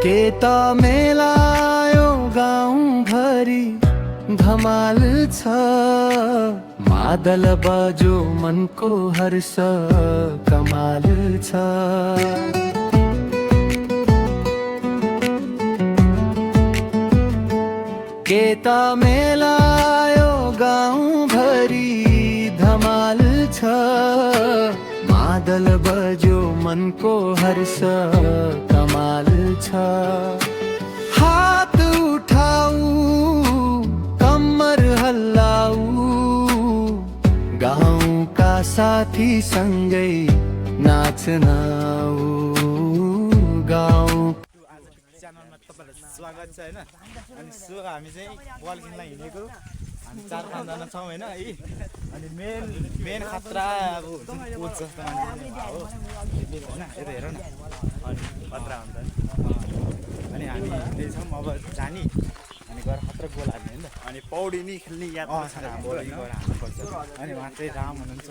केता मेलायो गाउँ भरि धमाल छ मादल बजो मनको हर्ष कमाल छ केता मेलायो गाउँ भरि धमाल छ मादल बजो मनको हर्ष कमाल छ हात उठाऊ कम्मर हल्लाऊ गाउँका साथी सँगै नाच्न आऊ गाउँ स्वागत छ हैन अनि सो हामी चाहिँ बल खेल्न हिँडेको हामी 4-5 जना छौं हैन है अनि मेन खतरा अब कोच जस्तो मान्छे हो हैन यता हेर न अनि खतरा हुन्छ अनि हामी हिँड्दै छौं अब जानी अनि गएर खतरा गोल हाल्ने हैन अनि पौडी नि खेल्ने याद छ हाम्रो गएर हाल्नुपर्छ अनि उहाँ चाहिँ राम हुनुहुन्छ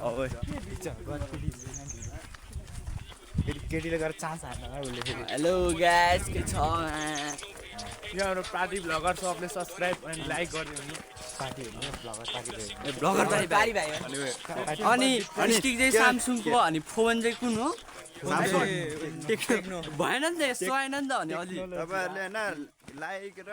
अब केटीले गरेर चान्स हाल्न उसले फेरि हेलो गाइस के छ यो हाम्रो पार्टी भ्लगर सबले सब्स्क्राइब अनि लाइक गरिदिनु पार्टीहरु भ्लगर पारी भाइ अनि स्टिक चाहिँ सामसुङको अनि फोन चाहिँ कुन हो टेक्नो भएन नि त यस्तो आएन नि त अनि अलि तपाईहरुले हैन लाइक र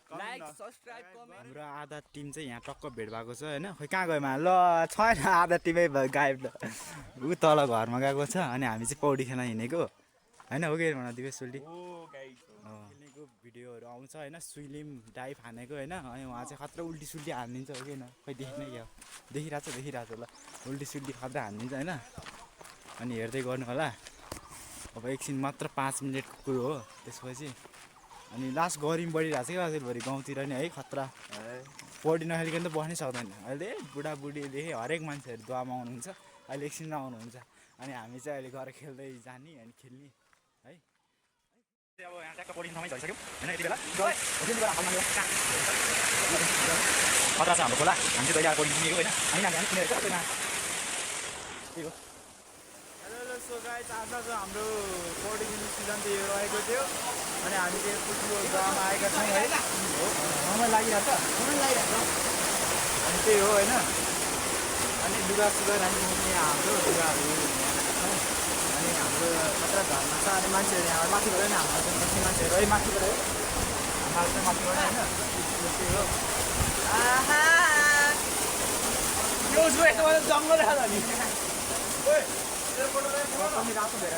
लाइक सब्स्क्राइब कमेन्ट हाम्रो आधा टिम चाहिँ यहाँ टक्क भेट भएको छ हैन खै कहाँ गयो ल छैन आधा टिमै गायब उ तल घरमा गएको छ अनि हामी चाहिँ पौडी खेल्न हिँडेको हैन हो के भन दिवेश सोल्टी खेल्नेको भिडियोहरु आउँछ हैन स्विलिम डाइभ हानेको हैन अनि उहाँ चाहिँ खतरा उल्टी सुल्टी हान्दिन्छ हो किन खै देख्नै क्या देखिरहेछ ल उल्टी सुल्टी खतरा हान्दिन्छ हैन अनि हेर्दै गर्नु होला अब एकछिन मात्र 5 मिनेटको कुरो हो त्यसपछि अनि लास्ट गरम बढिरहेको छ क्या अझैभरि गाउँतिर नि है खतरा पौडी नखेलिकन त बस्नै सक्दैन अहिले बुढाबुढीदेखि हरेक मान्छेहरू दुवामा आउनुहुन्छ अहिले एकछिन आउनुहुन्छ अनि हामी चाहिँ अहिले गएर खेल्दै जाने अनि खेल्ने है अब यहाँ ट्याक्क पौडी ठाउँमै झरिसक्यौँ होइन यति बेला खतरा छ हाम्रो खोला हामी चाहिँ पहिला पौडी किनेको होइन हामी किनेर त्यही हो सो गाइस आज चाहिँ हाम्रो पौडी खेल्ने सिजन चाहिँ यो रहेको थियो अनि हामी चाहिँ ठुलो जग्गामा आएका छौँ है समय लागिरहेको छ अनि त्यही हो होइन अनि लुगा सुगा राख्ने हाम्रो लुगाहरू अनि हाम्रो मात्र घरमा छ अनि मान्छेहरू यहाँ माथिबाट नि हाम्रो बस्ने मान्छेहरू है माथिबाट है हाम्रो चाहिँ माथिबाट होइन त्यही हो जङ्गल खाँदा नि कति रातो भेर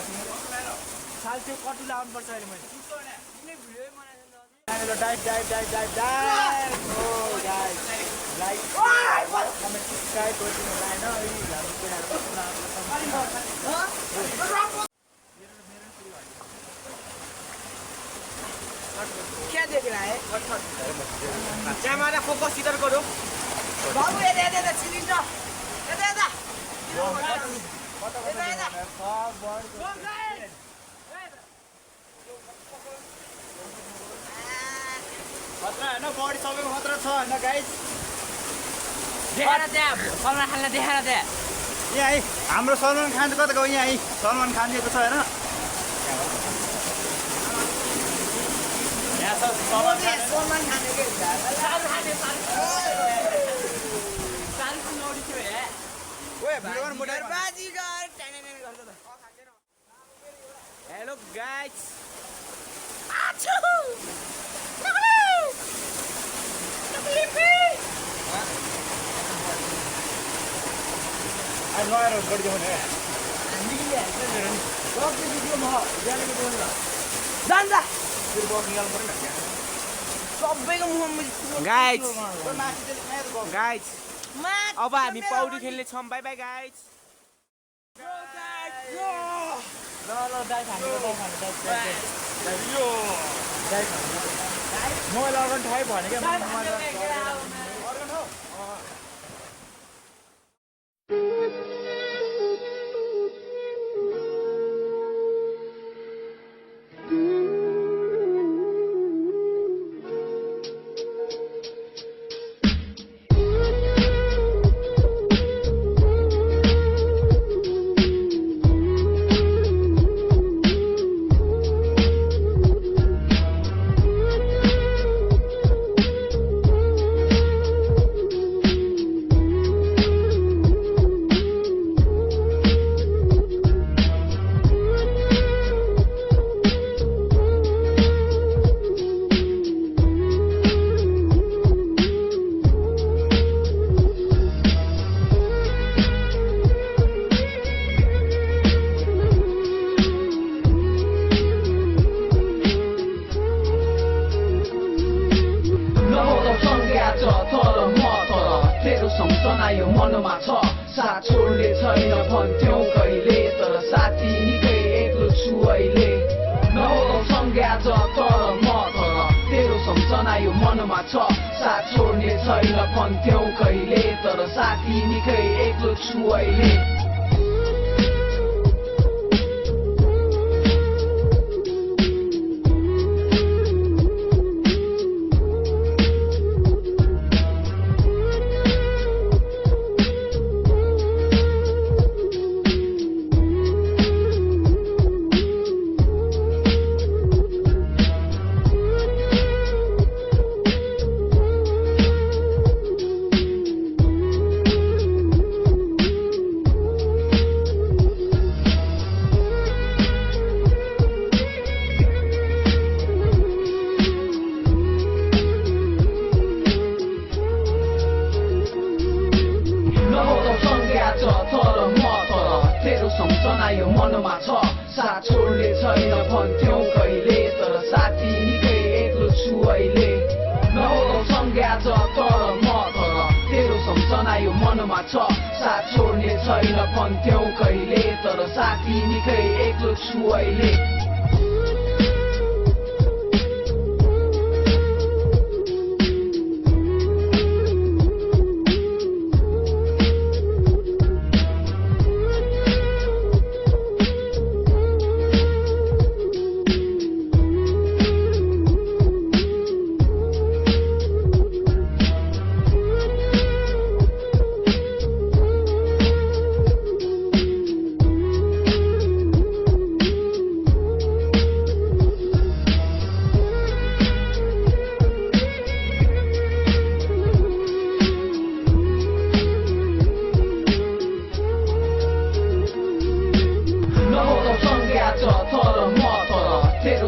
साल त्यो कटुला आउनुपर्छ अहिले मैले डाइभ हो गाइस लाइक कमेन्ट सब्सक्राइब गरिदिनु होला क्या देख रहा है कैमरा फोकस इधर करो बाबू ये दे सिलिंडर दे खतरा होइन बडी सबैको खतरा छ होइन गाइस देखाएर त्यहाँ सलमान खानलाई देखाएर त्यहाँ यहाँ है हाम्रो सलमान खान कता गयो यहाँ है सलमान खान दिएको छ होइन यहाँ छ Salman Khan hello guys guys अब हामी पौडी खेल्ने छौँ बाई बाई गाइस मोबाइल अर्गन ठाइ भने सम्झना यो मनमा छ साथ छोड्ने छैन भन्थ्यौ कहिले तर साथी निकै एक्लो छु अहिले नहोस् सँगै आज तर म तर तेरो सम्झना यो मनमा छ साथ छोड्ने छैन भन्थ्यौ कहिले तर साथी निकै एक्लो छु अहिले साथ छोड्ने छैन भन्थ्यौ कहिले तर साथी निकै एक्लो छु अहिले नहोस् सँगै आज तर म तर तेरो सम्झना यो मनमा छ साथ छोड्ने छैन भन्थ्यौ कहिले तर साथी निकै एक्लो छु अहिले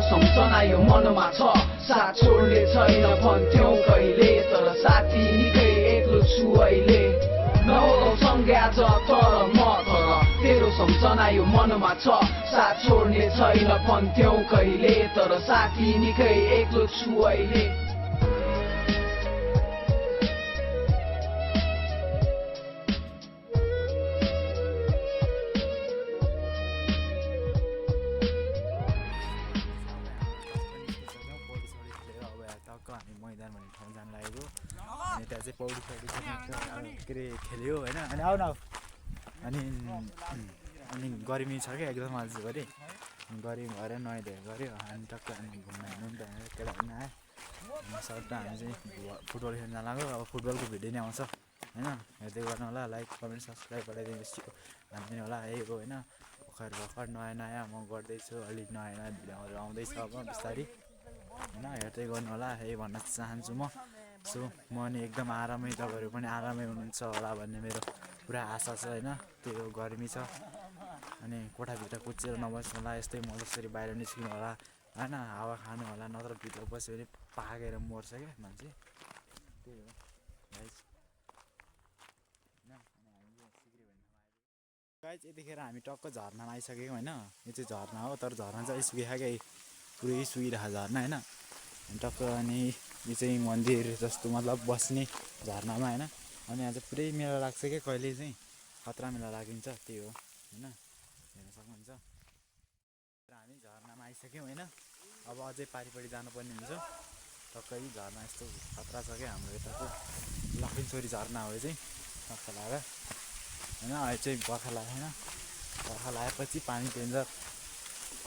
सम्झना यो मनमा छ साथ छोड्ने छैन भन्थ्यौ कहिले तर साथी निकै एक्लो छु अहिले नहोस् सँगै आज तर म तर तेरो सम्झना यो मनमा छ साथ छोड्ने छैन भन्थ्यौ कहिले तर साथी निकै एक्लो छु अहिले हामी मैदान भन्ने ठाउँ जान लागेको अनि त्यहाँ चाहिँ पौडी सौडी के अरे खेल्यो होइन अनि आउन अनि अनि गर्मी छ क्या एकदम आज घरि गर्मी भएर नुहाइधुवाइ गऱ्यो अनि टक्क अनि घुम्न हिँड्नु नि त केटाहरू आयो अनि सर्ट हामी चाहिँ फुटबल खेल्न जान लाग्यो अब फुटबलको भिडियो नै आउँछ होइन हेर्दै गर्नु होला लाइक कमेन्ट सब्सक्राइब गराइदिनुहोस् हामी होला है होइन भर्खर नयाँ नयाँ म गर्दैछु अलिक नयाँ नयाँ भिडियोहरू आउँदैछ अब बिस्तारै होइन हेर्दै गर्नु होला है भन्न चाहन्छु म सो म नि एकदम आरामै तपाईँहरू पनि आरामै हुनुहुन्छ होला भन्ने मेरो पुरा आशा छ होइन त्यो गर्मी छ अनि कोठाभित्र कुचेर नबस्नु होला यस्तै म जसरी बाहिर निस्किनु होला होइन हावा खानु होला नत्र भित्र बस्यो भने पाकेर मर्छ क्या मान्छे त्यही हो गाइस यतिखेर हामी टक्क झर्नामा आइसक्यौँ होइन यो चाहिँ झर्ना हो तर झर्ना चाहिँ सुकिहाल्यो पुरै सुकिरहेको झर्ना होइन टक्क अनि यो चाहिँ मन्दिर जस्तो मतलब बस्ने झर्नामा होइन अनि यहाँ चाहिँ पुरै मेला लाग्छ क्या कहिले चाहिँ खतरा मेला लागिन्छ त्यही हो होइन हेर्न सक्नुहुन्छ र हामी झर्नामा आइसक्यौँ होइन अब अझै पारिपट्टि जानुपर्ने हुन्छ टक्कै झर्ना यस्तो खतरा छ क्या हाम्रो यताको लखनचोरी झर्ना हो चाहिँ टक्क लाएर होइन अहिले चाहिँ बर्खा लाग्यो होइन बर्खा लगाएपछि पानी डेन्जर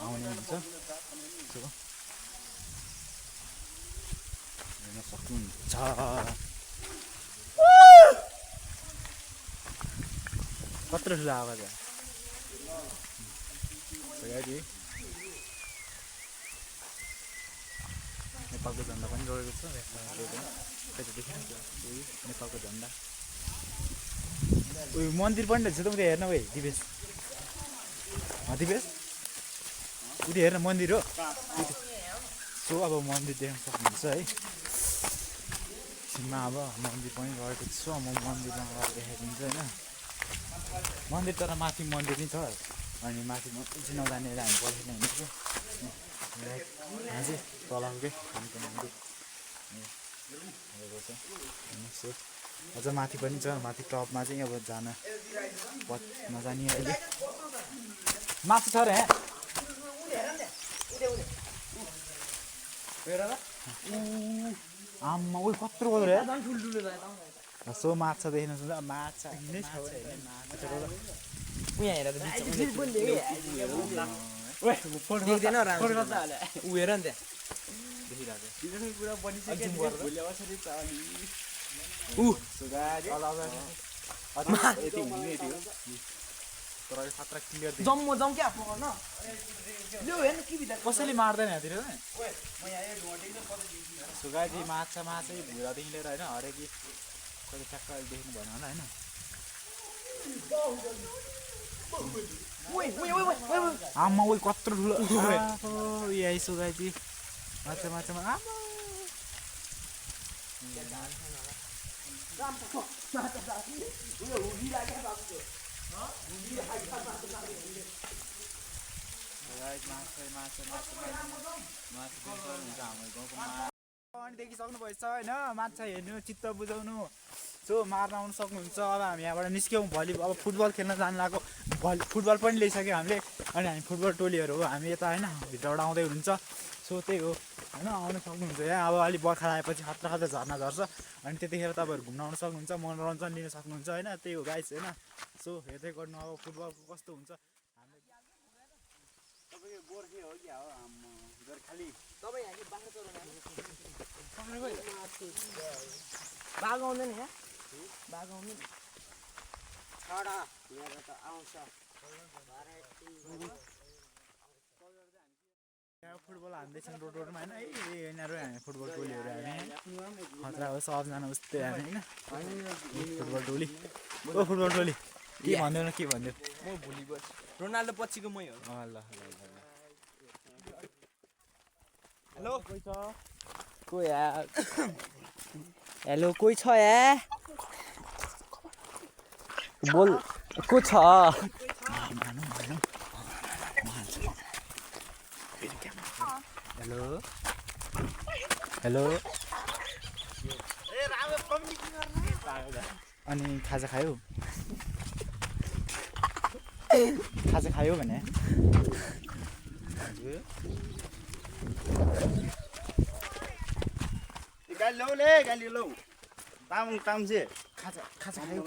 आउने हुन्छ हेर्न सक्नुहुन्छ कत्रो ठुलो आवाज गाडी नेपालको झन्डा पनि गएको छ नेपालको झन्डा उयो मन्दिर पनि रहेछ त उता हेर्न भाइ दिपेश दिपेश उता हेर्न मन्दिर हो सो अब मन्दिर देख्न सक्नुहुन्छ है एकछिनमा अब मन्दिर पनि गएको छु म मन्दिरमा गएर देखाइदिन्छु होइन मन्दिर तर माथि मन्दिर नै छ अनि माथि चाहिँ नजानेर हामी पर्खेर हिँड्छु यहाँ चाहिँ तलको के हाम्रो मन्दिर हेरेको छ अझ माथि पनि छ माथि टपमा चाहिँ अब जान नजाने अहिले मासु छ रे आम्मा उयो कत्रो बज्यो रे सो माछा देख्नु छ माछा नै छ उहाँ हेर देख्दैन उयो हेर नि जम क्या कसैले मार्दैन यहाँतिर सुगाजी माछा भुरादेखि लिएर होइन हरेक कहिले ट्याक्क अहिले देख्नु भएन होला होइन आम्मा उयो कत्रो ठुलो यही सुगाजी माछामा आम्मा देखिसक्नुभएछ होइन माछा हेर्नु चित्त बुझाउनु सो मार्न आउनु सक्नुहुन्छ अब हामी यहाँबाट निस्क्यौँ अब फुटबल खेल्न जानु लाग्यो फुटबल पनि ल्याइसक्यौँ हामीले अनि हामी फुटबल टोलीहरू हो हामी यता होइन भित्रबाट आउँदै हुनुहुन्छ सो त्यही हो होइन आउनु सक्नुहुन्छ यहाँ अब अलिक बर्खा आएपछि खतरा झर्ना झर्छ अनि त्यतिखेर तपाईँहरू घुम्न आउनु सक्नुहुन्छ मनोरञ्जन लिन सक्नुहुन्छ होइन त्यही हो गाइस होइन सो हेर्दै गर्नु अब फुटबलको कस्तो हुन्छ बाघ आउँदैन यहाँ बाघ आउँदैन फुटबल हान्दैछन् रोडमा होइन यिनीहरू हामी फुटबल टोलीहरू हामी खतरा हो सबजना उस्तै हामी होइन फुटबल टोली ओ फुटबल टोली के भन्दैन के भन्यो म भोलि रोनाल्डो पछिको मै हो ल हेलो कोही छ को यार हेलो कोही छ या बोल को छ हेलो हेलो अनि खाजा खायो भने गाली लौ ताम से खाजा खायो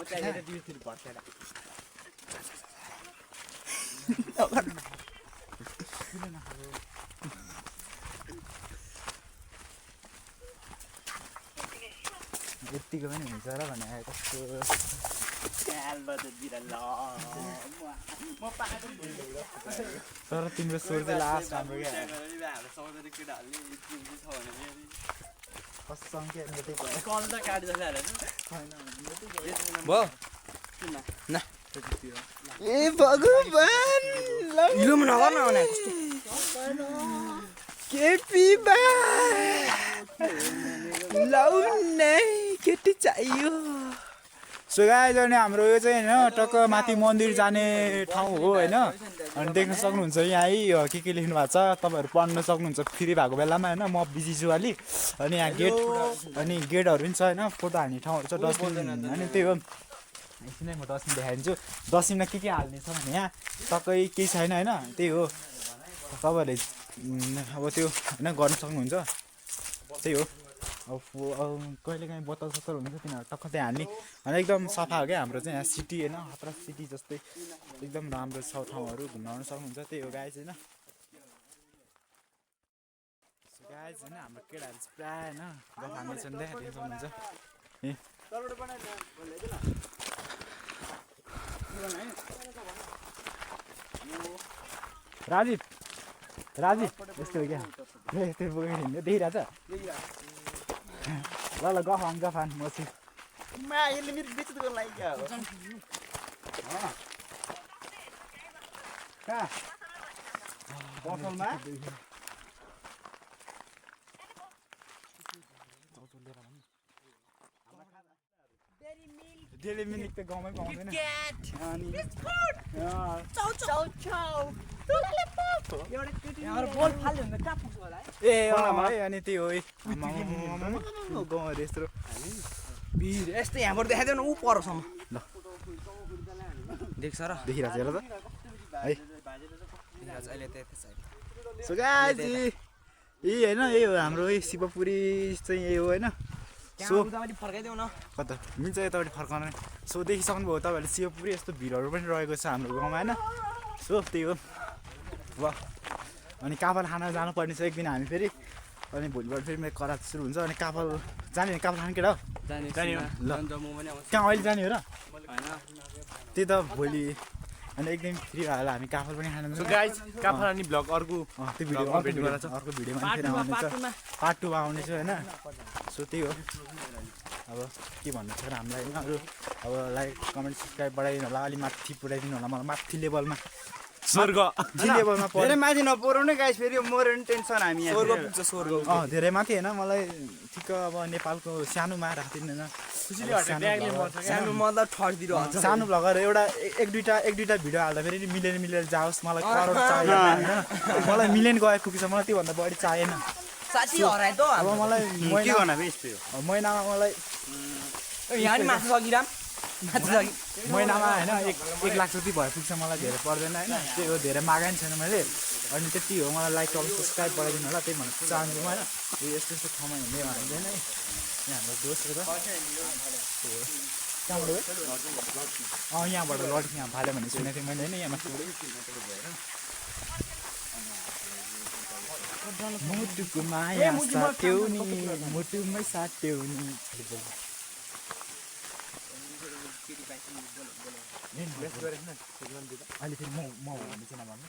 यतिको पनि हुन्छ र भने कस्तो तर तिम्रो स्वर चाहिँ लास्ट राम्रो क्या कसम के ए भगवान इलुम नगर न भने केपी बा लौ नै केटी चाहियो सो गाइज अनि हाम्रो यो चाहिँ होइन टक्क माथि मन्दिर जाने ठाउँ हो होइन अनि देख्न सक्नुहुन्छ यहाँ है के लेख्नु भएको छ तपाईँहरू पढ्न सक्नुहुन्छ फ्री भएको बेलामा होइन म बिजी छु अलि अनि यहाँ गेट अनि गेटहरू पनि छ होइन फोटो हाल्ने ठाउँहरू छ डस्टबिन अनि त्यही हो एकछिनै म डस्टबिन देखाइदिन्छु डस्टबिनमा के हाल्ने छ भने यहाँ टक्कै केही छैन होइन त्यही हो तपाईँहरूले अब त्यो होइन गर्न सक्नुहुन्छ त्यही हो अब कहिलेकाहीँ बोतल सतल हुन्छ तिनीहरू टक्क त्यहाँ हाल्ने होइन एकदम सफा हो क्या हाम्रो चाहिँ यहाँ सिटी होइन खतरा सिटी जस्तै एकदम राम्रो छ ठाउँहरू घुम्न आउनु सक्नुहुन्छ त्यही हो गाइज होइन गाइज होइन हाम्रो केटाहरू चाहिँ प्रायः होइन गफ हान्दैछन् देख्न सक्नुहुन्छ ए राजीव यस्तो हो क्या यस्तो बोकेर हिँड्यो देखिरहेछ ल गफ हान म छु यसले मेरो बेच्नु गर्न लागि क्या हो कहाँ बसलमा डेली मिल्क त गाउँमै पाउँदैन ए अनि त्यही हो गाउँहरू यस्तो भिड यस्तै यहाँबाट देखाइदियो न ऊ परसम्म ल देख्छ र देखिरहेको छ हेर त है देखाएको छ अहिले त यतै छ सो गाइस यही होइन यही हो हाम्रो यही शिवपुरी चाहिँ यही हो होइन सो उतापट्टि फर्काइदेऊ न कता मिल्छ यतापट्टि फर्काउन सो देखिसक्नुभयो तपाईँहरूले शिवपुरी यस्तो भिडहरू पनि रहेको छ हाम्रो गाउँमा होइन सो त्यही हो ल अनि काफल खान जानुपर्ने छ एक दिन हामी फेरि अनि भोलिबाट फेरि मेरो करात सुरु हुन्छ अनि काफल जाने काफल खानु केटा हो जाने ल जम्मू पनि आउँछ कहाँ अहिले जाने हो र होइन त्यही त भोलि अनि एकदम फ्री भएर हामी काफल पनि खानु सो गाइस काफरानी ब्लग अर्को त्यो भिडियो अर्को भिडियोमा फेरि आउनेछ पार्ट 2 मा आउनेछ होइन सो त्यही हो अब के भन्नु छ र हामीलाई होइन अरू अब लाइक कमेन्ट सब्सक्राइब बढाइदिनु होला अलि माथि पुऱ्याइदिनु होला मलाई माथि लेभलमा स्वर्ग लेभलमा धेरै माथि नपुर्याउने गाइस फेरि मर्यो भने टेन्सन हामी यहाँ स्वर्ग पुग्छ स्वर्ग धेरै माथि होइन मलाई ठिक्क अब नेपालको सानोमा राखिदिनु होइन सानो मतलब ठर्दिरो हुन्छ सानो भ्लगर एउटा एक दुईटा भिडियो हाल्दा फेरि मिलेर जाओस् मलाई करोड चाहिएन होइन मलाई मिलियन गए पुग्छ मलाई त्योभन्दा बढी चाहिएन साथी हराए त अब मलाई के गर्न यस्तो हो महिनामा मलाई यहाँ नि माथि सकिराम माथि सकी महिनामा होइन 1 लाख जति भए पुग्छ मलाई धेरै पर्दैन होइन त्यही हो धेरै मागेन छैन मैले अनि त्यति हो मलाई लाइक सब्सक्राइब बढाइदिनु होला त्यही भन्न चाहन्छु म होइन यस्तो ठाउँमा हिँड्ने भन्दैन है यहाँ हाम्रो दोस्त हो त कहाँबाट यहाँबाट लड्की यहाँ फाल्यो भने सुनेको थिएँ मैले होइन यहाँ माथि मुटुको माया साट्यौ नि मुटुमै साट्यौ नि अहिले फेरि म भन्ने चाहिँ नभन्नु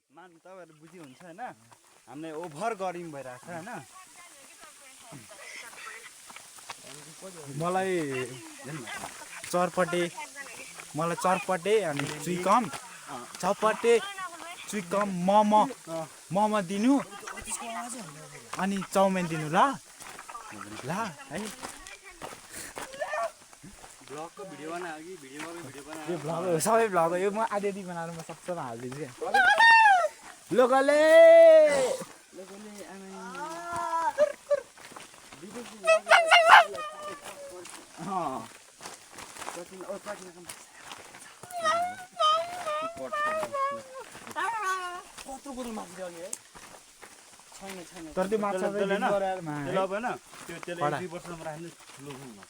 मान तपाईँहरू बुझि हुन्छ होइन हामीलाई ओभर गरिम भइरहेको छ होइन मलाई चरपटे अनि चुइकम चपटे चुइकम मोमो दिनु अनि चाउमिन दिनु ल ल है ब्लगको भिडियो बनायो कि भिडियो बनायो यो भ्लग हो सबै भ्लग हो यो म आधी बनाएर म सबैमा हालिदिन्छु क्या लोकले तर त्यो माछा त्यसले होइन त्यसले अब होइन त्यो त्यसले 1-2 वर्षमा राख्नु ठुलो हुनु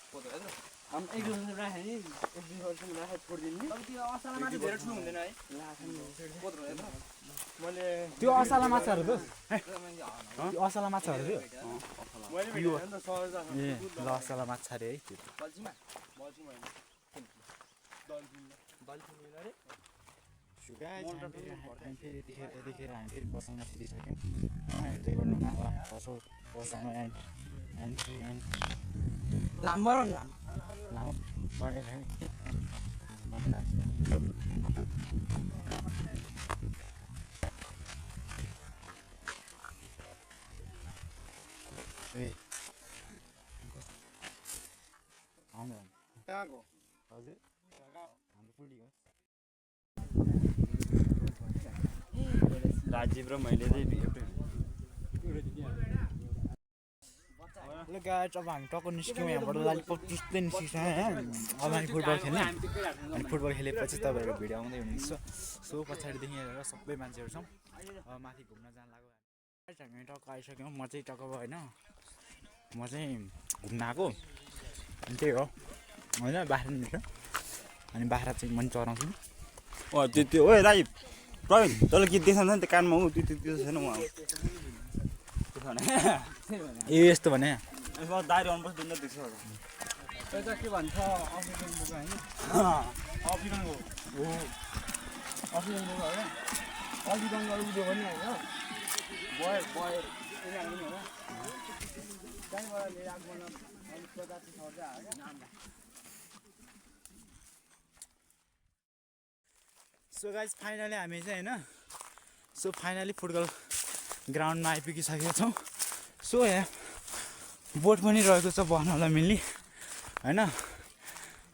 त्यो असाला माछाहरू त त्यो असाला माछाहरू थियो ए ल असाला माछा रे है त्यो यतिखेर हामी फेरि बसाउन सिकिसक्यौँ हेर्दै गर्नु बसाउनु लाम्रो कहाँको हजुर हाम्रो पुडी हो राजीव र मैले चाहिँ ल गाइस अब हामी टक्क निस्क्यौँ यहाँबाट लालिपप चुस्दै निस्किन्छ अब हामी फुटबल खेल्ने अनि फुटबल खेलेपछि तपाईँहरूको भिडियो आउँदै हुनुहुन्छ सो पछाडिदेखि हेरेर सबै मान्छेहरू छौँ अब माथि घुम्न जान लाग्यो हामी टक्क आइसक्यौँ म चाहिँ टक्क होइन म चाहिँ घुम्न आएको अनि त्यही हो होइन बाख्रा निस्क्यो अनि बाख्रा चाहिँ मन चराउँछु त्यो ओ राजीव प्रवीण तँलाई गीत देखाउँछ नि त्यो कानमा ऊ त्यो छैन उहाँ ए यस्तो भने यसमा दाइरो आउनुपर्छ दुनियाँ देख्छ के भन्छ अफ्रिकन बुक होइन अफ्रिकनको हो अफ्रिकन बुक होइन अफ्रिकनको उयो पनि होइन बय त्यहीँबाट लिएर आएको सो गाइस फाइनली हामी चाहिँ होइन सो फाइनली फुटबल ग्राउन्डमा आइपुगिसकेका छौँ सो यहाँ बोट पनि रहेको छ बस्नलाई मिल्ने होइन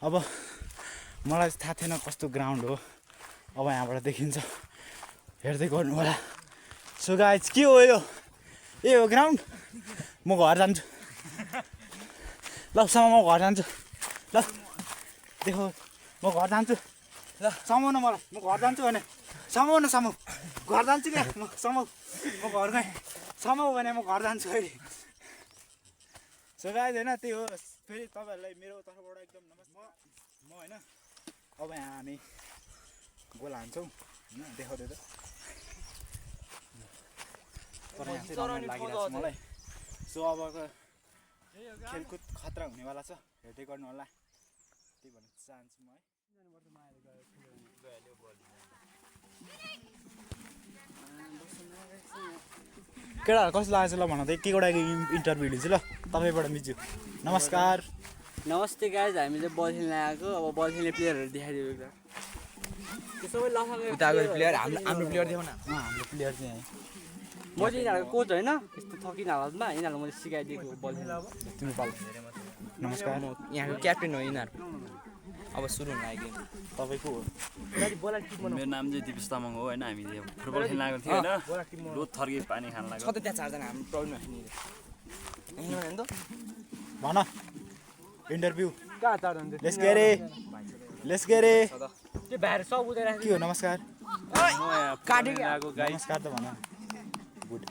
अब मलाई थाहा थिएन कस्तो ग्राउन्ड हो अब यहाँबाट देखिन्छ हेर्दै गर्नु होला सो गाइस के हो यो ए हो ग्राउन्ड म घर जान्छु ल सम्म म घर जान्छु ल देखो म घर जान्छु ल समाउन मलाई म घर जान्छु भने समाउन समाउ घर जान्छु क्या म समाउ म घर गएँ समाउ भने म घर जान्छु अहिले सो गाइज होइन त्यही हो फेरि तपाईँहरूलाई मेरो तर्फबाट एकदम नमस्कार म होइन अब यहाँ हामी गोल हान्छौँ होइन देखाउँदै त तर यहाँ चाहिँ रमाइलो लागिरहेको छ मलाई सो अबको खेलकुद खतरा हुनेवाला छ हेर्दै गर्नु होला त्यही भन्न चाहन्छु म है केटाहरू कस्तो लागेको छ ल भन त एक एउटा इन्टरभ्यू लिन्छु ल तपाईँबाट मिज्यू नमस्कार नमस्ते गाइज हामीले बल खेल्न आएको अब बल खेल्ने प्लेयरहरू देखाइदियो एकदा त्यो सबै उताको प्लेयर हाम्रो प्लेयर देखाउन हाम्रो प्लेयर चाहिँ म चाहिँ यिनीहरूको कोच होइन यस्तो थकिन हालतमा यिनीहरूलाई मैले सिकाइदिएको बल खेल्न तिमी पाल नमस्कार यहाँको क्याप्टेन हो यिनीहरूको अब सुरु हुन लाग्यो तपाईँको हो मेरो नाम चाहिँ दिपेश तामाङ हो होइन हामीले फुटबल खेल्न आएको थियो होइन लोत थर्के पानी खान लाग्यो सधैँ त्यहाँ चारजना हाम्रो प्रब्लम होइन त भन इन्टरभ्यू कहाँ चारजना लेट्स गेट इट त्यो भएर सब उतै के हो नमस्कार काटेको आएको गाई नमस्कार त भन गुड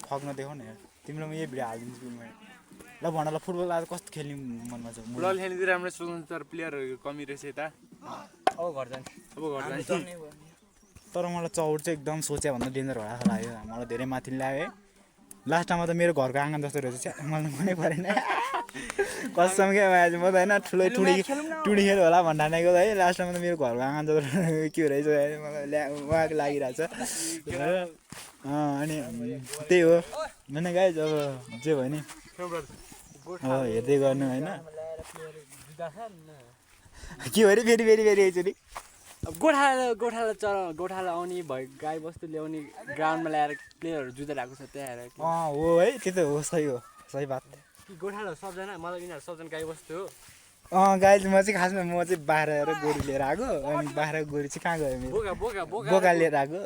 फक्न देखाउ न यार तिमीलाई म यही भिडियो हालिदिन्छु मैले ल भन ल फुटबल आज कस्तो खेल्ने मनमा छ फुटबल खेल्ने चाहिँ राम्रो सोच्नु तर प्लेयरहरूको कमी रहेछ यता अब घर जान्छ अब घर जान्छ तर मलाई चौर चाहिँ एकदम सोचे भन्दा डेन्जर भएर लाग्यो मलाई धेरै माथि ल्यायो है लास्टमा त मेरो घरको आँगन जस्तो रहेछ मलाई मनै परेन कसम क्या आज म त होइन ठुलो टुडी खेल होला भन्ठानेको है लास्टमा त मेरो घरको आँगन जस्तो के रहेछ मलाई उहाँको लागिरहेछ अनि त्यही हो होइन गाइज अब जे भयो नि हेर्दै गर्नु होइन के हो अरे फेरि फेरि फेरि एकचोटि अब गोठाला आउने भयो गाई बस्तु ल्याउने ग्राउन्डमा ल्याएर प्लेयरहरू जुधाइरहेको छ त्यहाँ हेरेर हो है त्यो त हो सही बात कि गोठाला सबजना मलाई यिनीहरू सबजना गाई बस्तु हो गाई म चाहिँ खासमा म चाहिँ बाह्र र गोरु लिएर आएको अनि बाह्र गोरु चाहिँ कहाँ गयो मेरो बोका लिएर आएको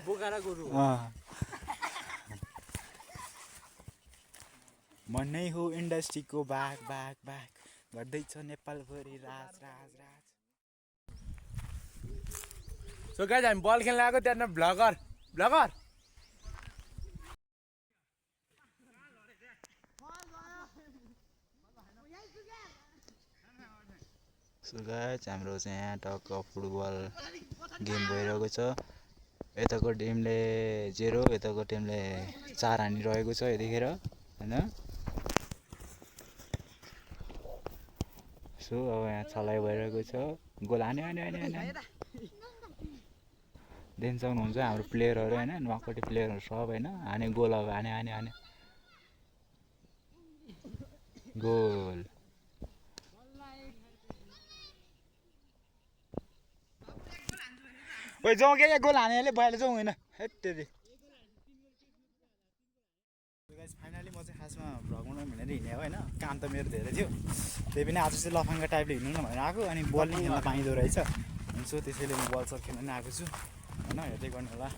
बोका र गोरु म नै हो इन्डस्ट्रीको बाघ गर्दैछ नेपालभरि राज सो गाइज हामी बल खेल्न आएको त्यहाँ भ्लगर सो गाइज हाम्रो चाहिँ यहाँ टक्क फुटबल गेम भइरहेको छ यताको टिमले 0 यताको टिमले 4 हानिरहेको छ यतिखेर होइन सो अब यहाँ छलाइ भइरहेको छ गोल हान्यो देख्न सक्नुहुन्छ हाम्रो प्लेयरहरू होइन नकटी प्लेयरहरू सब होइन हाने गोल अब हाने गोल ओइ जाउँ क्या गोल हानेले भइहाल्यो जाउँ होइन हेत्तेरी फाइनली म चाहिँ खासमा भ्लग बनाउनु भनेर हिँडेँ होइन काम त मेरो धेरै थियो त्यही पनि आज चाहिँ लफाङ्गा टाइपले हिँड्नु न भनेर आएको अनि बल नि खेल्न पाइँदो रहेछ अनि सो त्यसैले म बल सब खेल्न नि आएको छु होइन हेर्दै गर्नु होला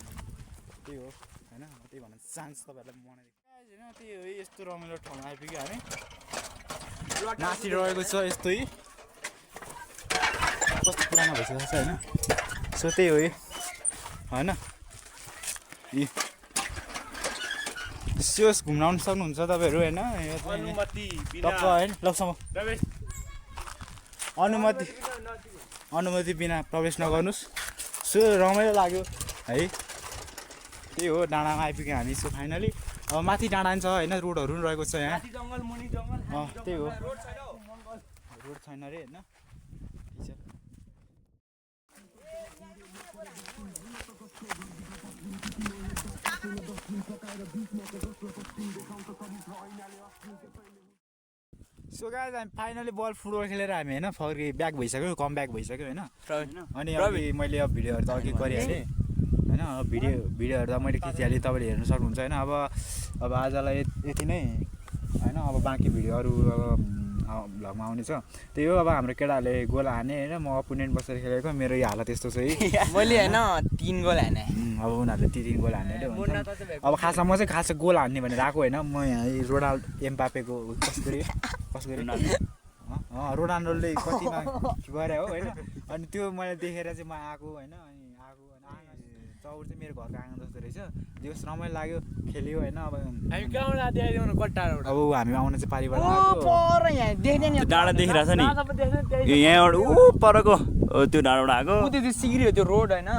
त्यही हो होइन त्यही भन्न चाहन्छु तपाईँहरूलाई बनाइदिएको होइन त्यही हो यस्तो रमाइलो ठाउँमा आइपुग्यो हामी नाचिरहेको छ यस्तै कस्तो पुरानो भइसकेको छ होइन सो त्यही हो होइन सियोस् घुम्न आउनु सक्नुहुन्छ तपाईँहरू होइन टक्क होइन लकसम्म अनुमति बिना प्रवेश नगर्नुहोस् सो रमाइलो लाग्यो है त्यही हो डाँडामा आइपुग्यो हामी सो फाइनली अब माथि डाँडा छ होइन रोडहरू पनि रहेको छ यहाँ त्यही हो रोड छैन अरे होइन सो गाइज हामी फाइनली बल फुटबल खेलेर हामी होइन फर्के ब्याक भइसक्यो कम ब्याक भइसक्यो होइन अनि अघि मैले अब भिडियोहरू त अघि गरिहालेँ होइन अब भिडियोहरू त मैले खिचिहालेँ तपाईँले हेर्नु सक्नुहुन्छ होइन अब आजलाई यति नै होइन अब बाँकी भिडियोहरू अब भ्लगमा आउने छ त्यही हो अब हाम्रो केटाहरूले गोल हाने होइन म अपोनेन्ट बसेर खेलेको मेरो यो हालत यस्तो छ है मैले होइन 3 गोल हाने अब उनीहरूले 3 गोल हाने अब खासमा म चाहिँ खास गोल हान्ने भनेर आएको होइन म यहाँ रोनाल्डो एम्बापेको कसको रोनाल्डोले कतिमा गरे हो होइन अनि त्यो मैले देखेर चाहिँ म आएको होइन अनि चौर चाहिँ मेरो घरको आँगन जस्तो रहेछ दिवस रमाइलो लाग्यो खेल्यो होइन अब हामी कहाँबाट देखाइदिउँ कट्टाबाट अब हामी आउन चाहिँ पारिबाट आएको यहाँ देख्दैन नि डाँडा देखिरहेछ नि यहाँबाट परको त्यो डाँडाबाट आएको उ त्यो सिग्री हो त्यो रोड होइन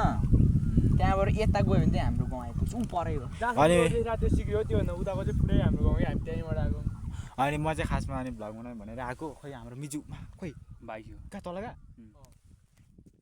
त्यहाँबाट यता गयो भने चाहिँ हाम्रो गाउँ आइपुग्छ उ परै हो अनि त्यो सिक्यो त्यो भन्दा उताको चाहिँ पुरै हाम्रो गाउँकै हामी त्यहीँबाट आएको अनि म चाहिँ खासमा अनि भ्लग बनाउँ भनेर आएको खोइ हाम्रो मिजु खोइ बाइक कहाँ तल कहाँ